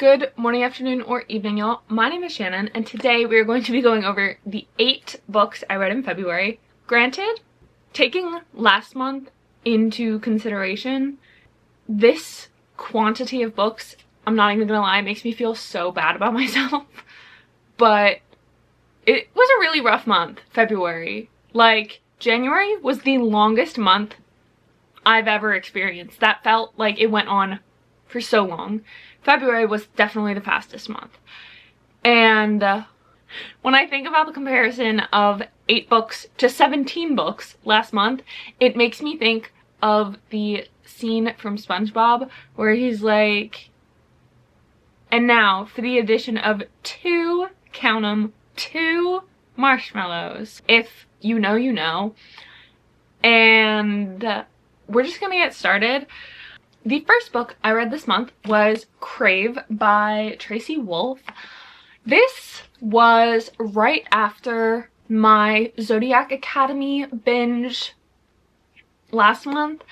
Good morning, afternoon, or evening, y'all. My name is Shannon, and today we are going to be going over the 8 books I read in February. Granted, taking last month into consideration, this quantity of books, I'm not even gonna lie, makes me feel so bad about myself. But it was a really rough month, February. Like, January was the longest month I've ever experienced. That felt like it went on for so long. February was definitely the fastest month. And when I think about the comparison of 8 books to 17 books last month, it makes me think of the scene from SpongeBob where he's like, and now for the addition of 2, count 'em, 2 marshmallows. If you know, you know. And we're just gonna get started. The first book I read this month was Crave by Tracy Wolff. This was right after my Zodiac Academy binge last month,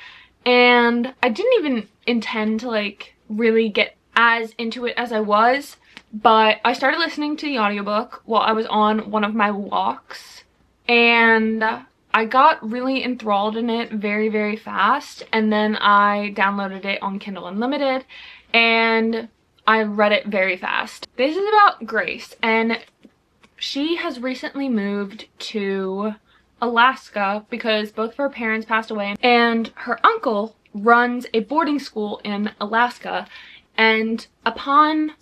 and I didn't even intend to like really get as into it as I was, but I started listening to the audiobook while I was on one of my walks, and I got really enthralled in it very, very fast, and then I downloaded it on Kindle Unlimited, and I read it very fast. This is about Grace, and she has recently moved to Alaska because both of her parents passed away, and her uncle runs a boarding school in Alaska, and upon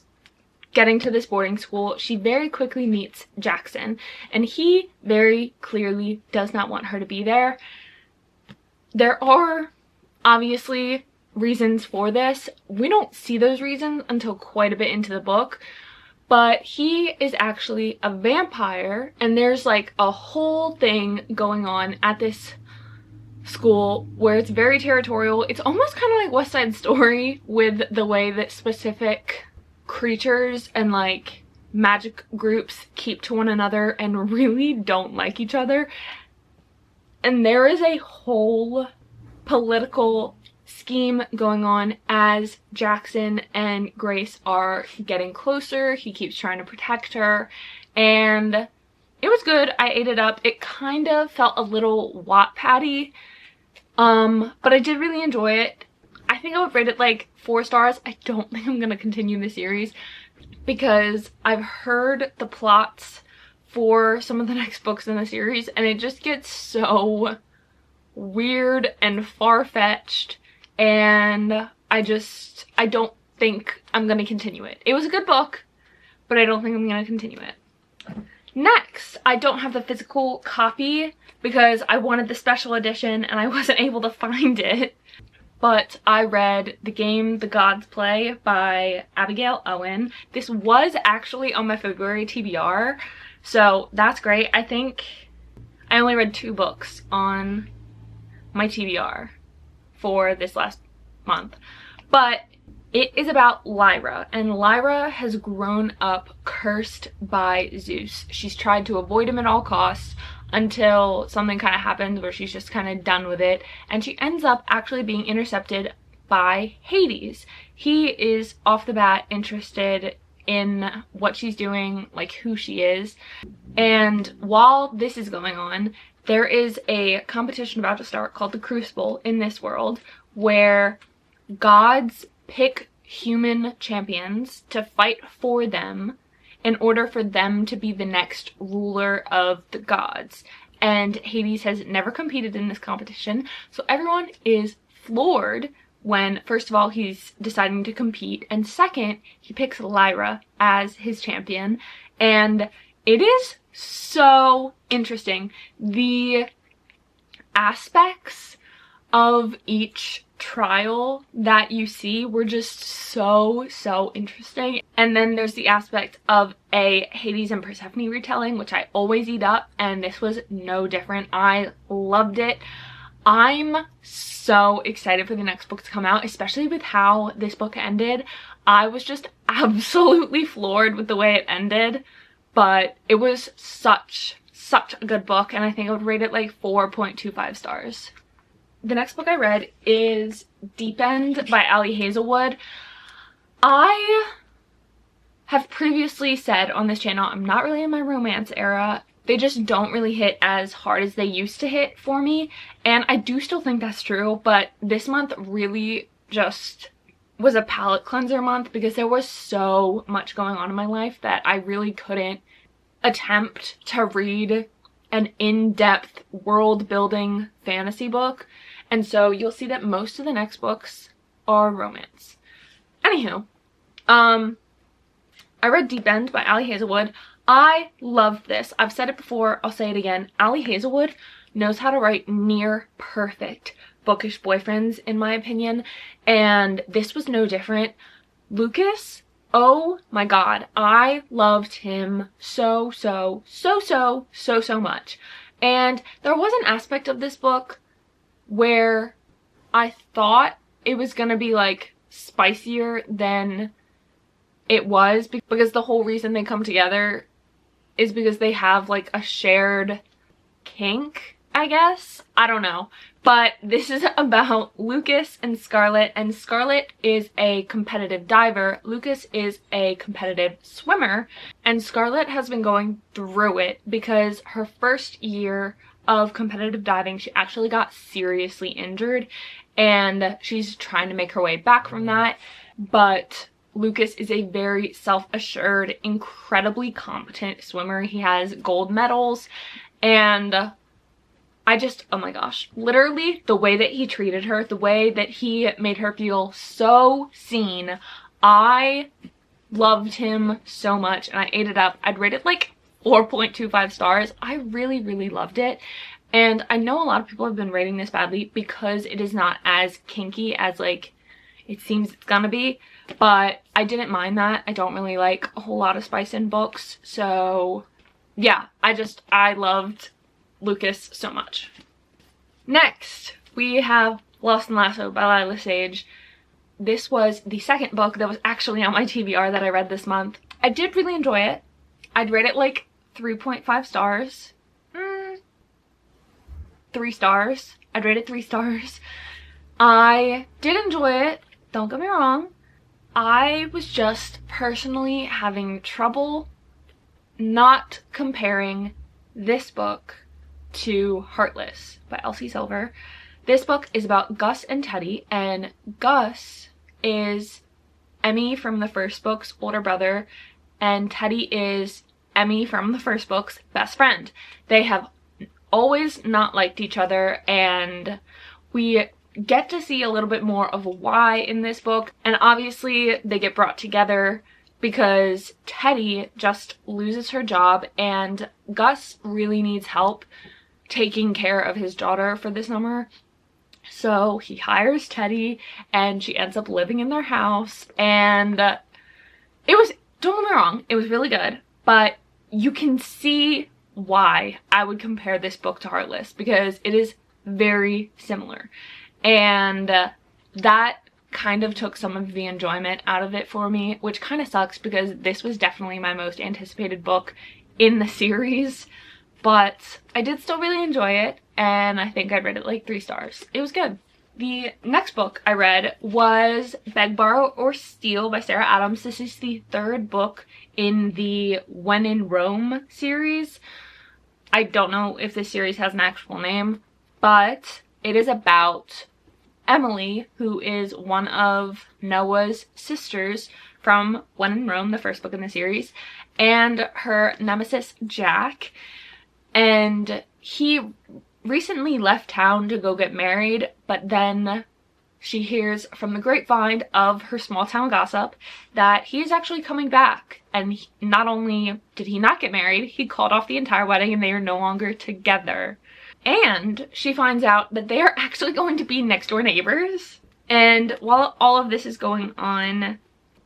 getting to this boarding school, she very quickly meets Jackson, and he very clearly does not want her to be there. There are obviously reasons for this. We don't see those reasons until quite a bit into the book, but he is actually a vampire, and there's like a whole thing going on at this school where it's very territorial. It's almost kind of like West Side Story with the way that specific creatures and like magic groups keep to one another and really don't like each other. And there is a whole political scheme going on as Jackson and Grace are getting closer. He keeps trying to protect her, and it was good. I ate it up. It kind of felt a little Wattpad-y, but I did really enjoy it. I think I would rate it like 4 stars. I don't think I'm gonna continue the series because I've heard the plots for some of the next books in the series, and it just gets so weird and far-fetched, and I don't think I'm gonna continue it. It was a good book, but I don't think I'm gonna continue it. Next, I don't have the physical copy because I wanted the special edition and I wasn't able to find it. But I read The Game the Gods Play by Abigail Owen. This was actually on my February TBR, so that's great. I think I only read 2 books on my TBR for this last month. But it is about Lyra, and Lyra has grown up cursed by Zeus. She's tried to avoid him at all costs until something kind of happens where she's just kind of done with it, and she ends up actually being intercepted by Hades. He is off the bat interested in what she's doing, like who she is, and while this is going on, there is a competition about to start called the Crucible in this world where gods pick human champions to fight for them in order for them to be the next ruler of the gods. And Hades has never competed in this competition, so everyone is floored when, first of all, he's deciding to compete, and second, he picks Lyra as his champion. And it is so interesting. The aspects of each trial that you see were just so interesting. And then there's the aspect of a Hades and Persephone retelling, which I always eat up, and this was no different. I loved it. I'm so excited for the next book to come out, especially with how this book ended. I was just absolutely floored with the way it ended, but it was such a good book, and I think I would rate it like 4.25 stars. The next book I read is Deep End by Ali Hazelwood. I have previously said on this channel, I'm not really in my romance era. They just don't really hit as hard as they used to hit for me, and I do still think that's true, but this month really just was a palate cleanser month because there was so much going on in my life that I really couldn't attempt to read an in-depth world-building fantasy book, and so you'll see that most of the next books are romance. Anywho, I read Deep End by Ali Hazelwood. I loved this. I've said it before, I'll say it again. Ali Hazelwood knows how to write near perfect bookish boyfriends, in my opinion, and this was no different. Lucas, oh my god, I loved him so much. And there was an aspect of this book where I thought it was gonna be like spicier than it was, because the whole reason they come together is because they have like a shared kink, I guess. I don't know. But this is about Lucas and Scarlett, and Scarlett is a competitive diver. Lucas is a competitive swimmer, and Scarlett has been going through it because her first year of competitive diving, she actually got seriously injured, and she's trying to make her way back from that. But Lucas is a very self-assured, incredibly competent swimmer. He has gold medals, and oh my gosh, literally the way that he treated her, the way that he made her feel so seen, I loved him so much, and I ate it up. I'd rate it like 4.25 stars. I really loved it, and I know a lot of people have been rating this badly because it is not as kinky as like it seems it's gonna be, but I didn't mind that. I don't really like a whole lot of spice in books, so yeah, I loved Lucas so much. Next, we have Lost and Lassoed by Lila Sage. This was the second book that was actually on my TBR that I read this month. I did really enjoy it. I'd rate it like 3.5 stars. 3 stars. I'd rate it 3 stars. I did enjoy it, don't get me wrong. I was just personally having trouble not comparing this book to Heartless by Elsie Silver. This book is about Gus and Teddy, and Gus is Emmy from the first book's older brother, and Teddy is Emmy from the first book's best friend. They have always not liked each other, and we get to see a little bit more of why in this book. And obviously they get brought together because Teddy just loses her job, and Gus really needs help taking care of his daughter for the summer. So he hires Teddy, and she ends up living in their house, and it was, don't get me wrong, it was really good, but you can see why I would compare this book to Heartless, because it is very similar. And that kind of took some of the enjoyment out of it for me, which kind of sucks because this was definitely my most anticipated book in the series, but I did still really enjoy it, and I think I'd rate it like 3 stars. It was good. The next book I read was Beg, Borrow, or Steal by Sarah Adams. This is the 3rd book in the When in Rome series. I don't know if this series has an actual name, but it is about Emily, who is one of Noah's sisters from When in Rome, the first book in the series, and her nemesis Jack. And he recently left town to go get married, but then she hears from the grapevine of her small town gossip that he is actually coming back. And not only did he not get married, he called off the entire wedding and they are no longer together. And she finds out that they are actually going to be next door neighbors. And while all of this is going on,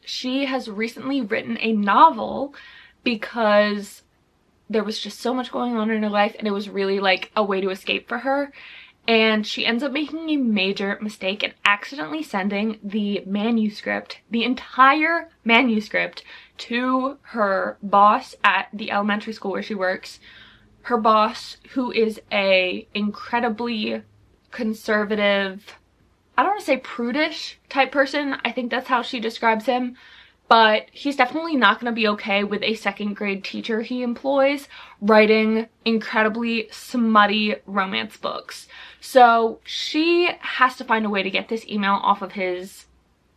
she has recently written a novel because there was just so much going on in her life, and it was really like a way to escape for her. And she ends up making a major mistake and accidentally sending the manuscript, the entire manuscript, to her boss at the elementary school where she works. Her boss, who is a incredibly conservative, I don't want to say prudish type person, I think that's how she describes him, but he's definitely not going to be okay with a second grade teacher he employs writing incredibly smutty romance books. So she has to find a way to get this email off of his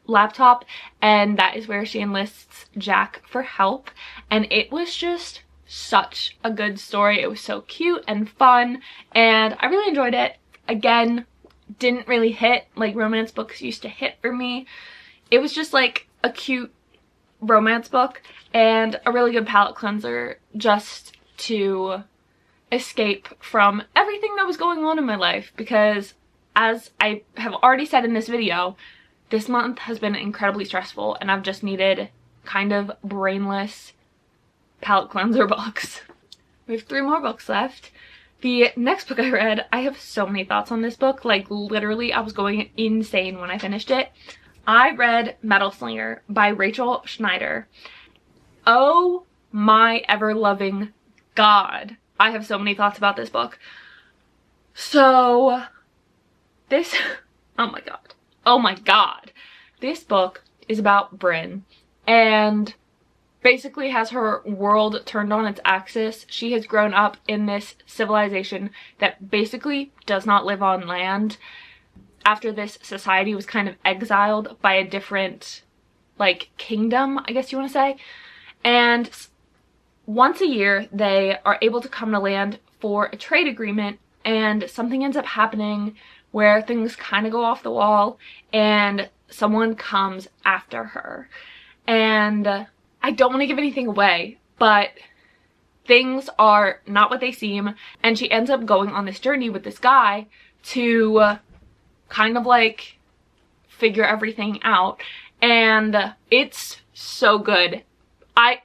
laptop, and that is where she enlists Jack for help. And it was just such a good story. It was so cute and fun, and I really enjoyed it. Again, didn't really hit like romance books used to hit for me. It was just like a cute romance book and a really good palate cleanser just to escape from everything that was going on in my life, because as I have already said in this video, this month has been incredibly stressful and I've just needed kind of brainless palate cleanser books. We have 3 more books left. The next book I read, I have so many thoughts on this book. Like literally I was going insane when I finished it. I read Metal Slinger by Rachel Schneider. Oh my ever-loving God. I have so many thoughts about this book. So this, oh my God. Oh my God. This book is about Bryn, and basically has her world turned on its axis. She has grown up in this civilization that basically does not live on land. After this society was kind of exiled by a different, like, kingdom, I guess you want to say. And once a year, they are able to come to land for a trade agreement, and something ends up happening where things kind of go off the wall, and someone comes after her. And I don't want to give anything away, but things are not what they seem, and she ends up going on this journey with this guy to kind of like figure everything out, and it's so good.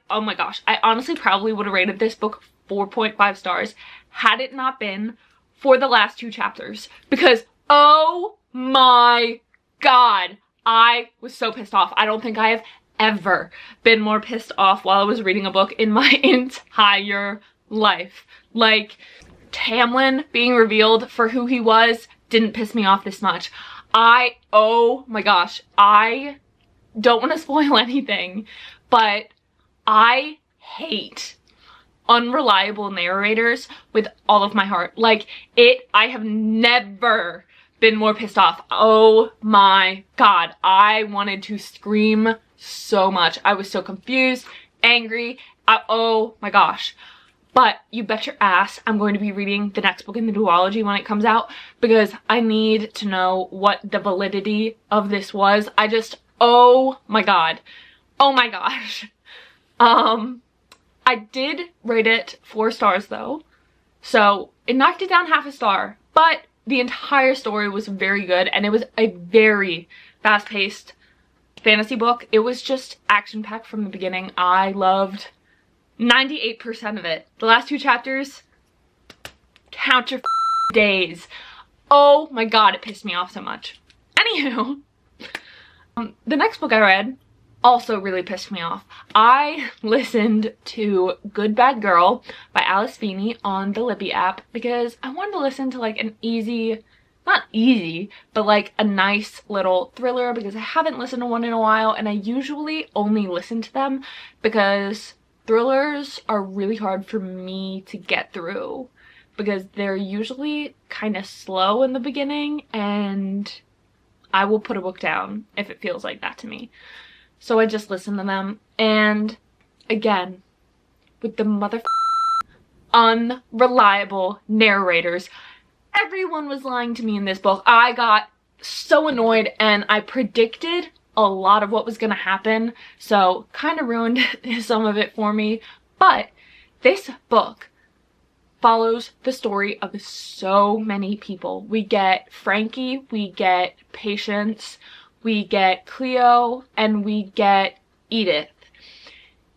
Oh my gosh, I honestly probably would have rated this book 4.5 stars had it not been for the last 2 chapters, because oh my God, I was so pissed off. I don't think I have ever been more pissed off while I was reading a book in my entire life. Like, Tamlin being revealed for who he was didn't piss me off this much. Oh my gosh, I don't want to spoil anything, but I hate unreliable narrators with all of my heart. Like, I have never been more pissed off. Oh my God, I wanted to scream so much. I was so confused, angry. Oh my gosh. But you bet your ass I'm going to be reading the next book in the duology when it comes out, because I need to know what the validity of this was. Oh my God. Oh my gosh. I did rate it 4 stars though, so it knocked it down half a star, but the entire story was very good, and it was a very fast-paced fantasy book. It was just action-packed from the beginning. I loved 98% of it. The last 2 chapters, count your days. Oh my God, it pissed me off so much. Anywho, the next book I read also really pissed me off. I listened to Good Bad Girl by Alice Feeney on the Libby app because I wanted to listen to like an easy, not easy, but like a nice little thriller, because I haven't listened to one in a while, and I usually only listen to them because thrillers are really hard for me to get through because they're usually kind of slow in the beginning, and I will put a book down if it feels like that to me. So I just listened to them, and again, with the unreliable narrators, everyone was lying to me in this book. I got so annoyed, and I predicted a lot of what was going to happen, so kind of ruined some of it for me. But this book follows the story of so many people. We get Frankie, we get Patience, we get Cleo, and we get Edith.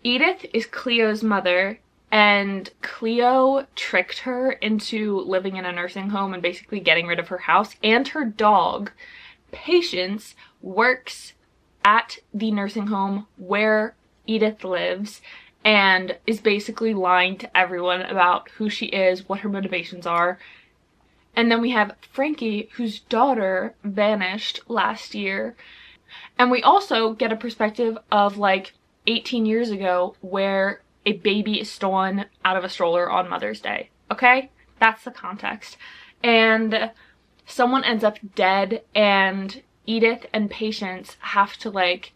Edith is Cleo's mother, and Cleo tricked her into living in a nursing home and basically getting rid of her house, and her dog. Patience works at the nursing home where Edith lives and is basically lying to everyone about who she is, what her motivations are. And then we have Frankie, whose daughter vanished last year. And we also get a perspective of like 18 years ago where a baby is stolen out of a stroller on Mother's Day, okay? That's the context. And someone ends up dead, and Edith and Patience have to like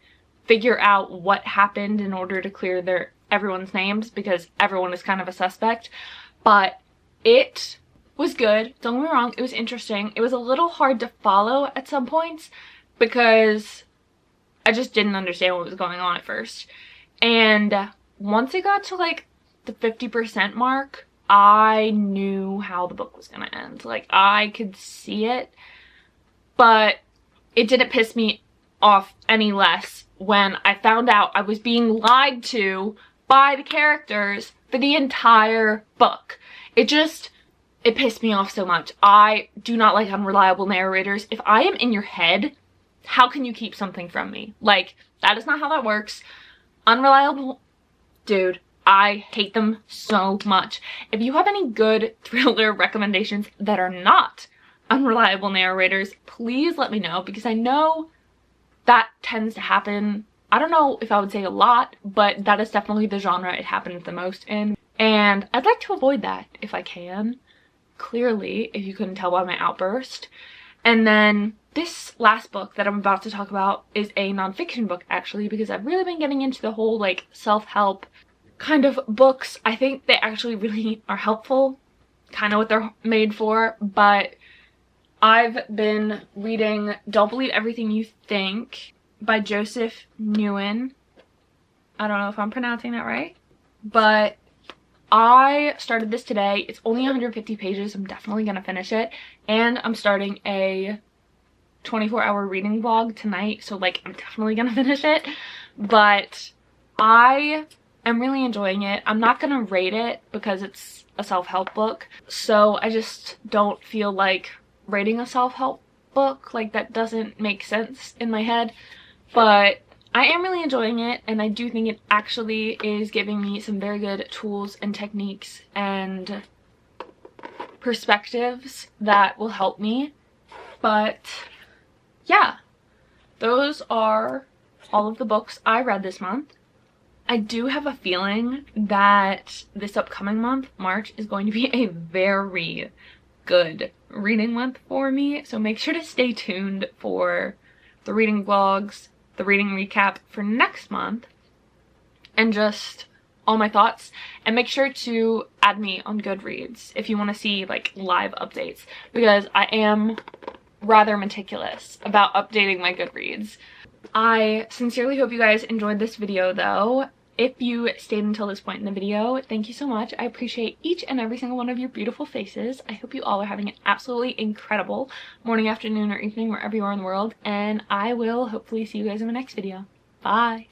figure out what happened in order to clear everyone's names, because everyone is kind of a suspect. But it was good, don't get me wrong, it was interesting. It was a little hard to follow at some points because I just didn't understand what was going on at first. And once it got to like the 50% mark, I knew how the book was gonna end. Like, I could see it, but it didn't piss me off any less when I found out I was being lied to by the characters for the entire book. It pissed me off so much. I do not like unreliable narrators. If I am in your head, how can you keep something from me? Like, that is not how that works. Unreliable, dude, I hate them so much. If you have any good thriller recommendations that are not unreliable narrators, please let me know, because I know that tends to happen. I don't know if I would say a lot, but that is definitely the genre it happens the most in. And I'd like to avoid that if I can. Clearly, if you couldn't tell by my outburst. And then this last book that I'm about to talk about is a nonfiction book, actually, because I've really been getting into the whole like self-help kind of books. I think they actually really are helpful, kind of what they're made for. But I've been reading Don't Believe Everything You Think by Joseph Nguyen. I don't know if I'm pronouncing that right, but I started this today. It's only 150 pages. I'm definitely gonna finish it. And I'm starting a 24-hour reading vlog tonight, so like I'm definitely gonna finish it. But I am really enjoying it. I'm not gonna rate it because it's a self-help book, so I just don't feel like rating a self-help book. Like, that doesn't make sense in my head. But I am really enjoying it, and I do think it actually is giving me some very good tools and techniques and perspectives that will help me. But yeah, those are all of the books I read this month. I do have a feeling that this upcoming month, March, is going to be a very good reading month for me, so make sure to stay tuned for the reading vlogs, the reading recap for next month, and just all my thoughts. And make sure to add me on Goodreads if you want to see like live updates, because I am rather meticulous about updating my Goodreads. I sincerely hope you guys enjoyed this video though. If you stayed until this point in the video, thank you so much. I appreciate each and every single one of your beautiful faces. I hope you all are having an absolutely incredible morning, afternoon, or evening wherever you are in the world, and I will hopefully see you guys in my next video. Bye!